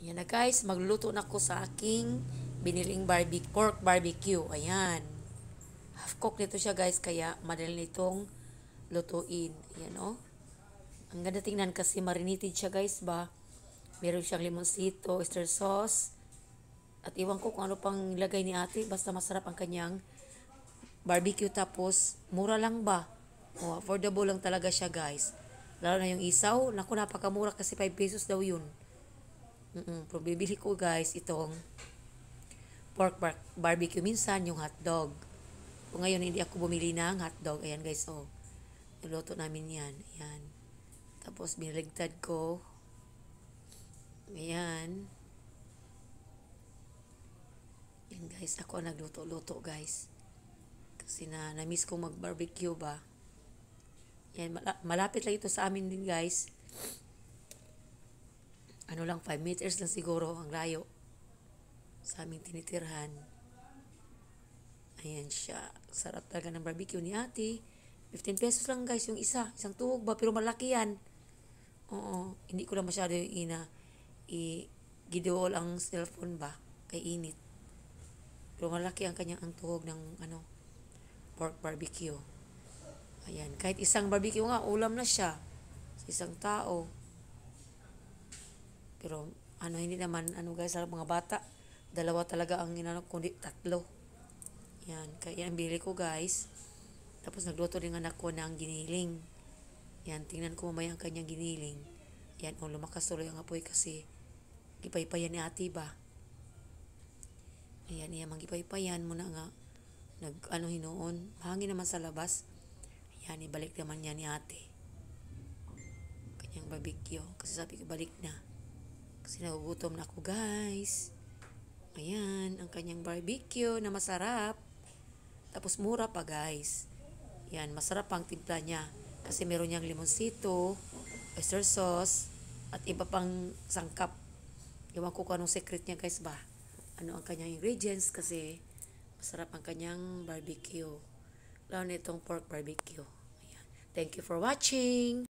Ayan na guys, magluluto na ko sa aking biniling pork barbecue. Ayan. Half cook nito siya guys, kaya madali nitong lutuin. Ayan oh. Ang ganda tingnan kasi marinated siya guys ba. Meron siyang limonsito, oyster sauce. At iwan ko kung ano pang ilagay ni ate. Basta masarap ang kanyang barbecue, tapos mura lang ba. Oh, affordable lang talaga siya guys. Lalo na yung isaw. Naku, napakamura kasi 5 pesos daw yun. Pero bibili ko guys itong barbecue, minsan yung hotdog. Kung ngayon hindi ako bumili ng hotdog, ayan guys, oh. Niluto namin yan, ayan. Tapos biniligtad ko. Ayan. Yan guys, ako nagluto-luto guys. Kasi na-miss ko mag-barbecue ba. Yan, malapit lang ito sa amin din guys. Ano lang, 5 meters lang siguro ang layo sa aming tinitirhan. Ayan siya. Sarap talaga ng barbecue ni ate. 15 pesos lang guys yung isa. Isang tuhog ba? Pero malaki yan. Oo. Hindi ko lang masyado yung gidool ang cellphone ba. Kay init. Pero malaki ang kanyang ang tuhog ng pork barbecue. Ayan. Kahit isang barbecue nga, ulam na siya. Sa isang tao. Pero hindi naman, guys, sa mga bata, dalawa talaga ang kundi tatlo. Yan, kaya ang bili ko guys. Tapos nagluto din anak ko ng giniling. Yan, tingnan ko mamaya ang kanyang giniling. Yan, lumakas tuloy ang apoy kasi gipaypayan ni ate ba. Ayan, magipaypayan mo na nga. Hinoon, hangin naman sa labas. Yan, ibalik naman niya ni ate. Kanyang barbecue. Kasi sabi ko, balik na. Kasi nagugutom na ako guys. Ayan, ang kanyang barbecue na masarap. Tapos mura pa guys. Yan, masarap ang timpla niya. Kasi meron niyang limonsito, oyster sauce, at iba pang sangkap. Iwan ko kung anong secret niya guys ba. Ano ang kanyang ingredients kasi masarap ang kanyang barbecue. Lalo na itong pork barbecue. Ayan. Thank you for watching.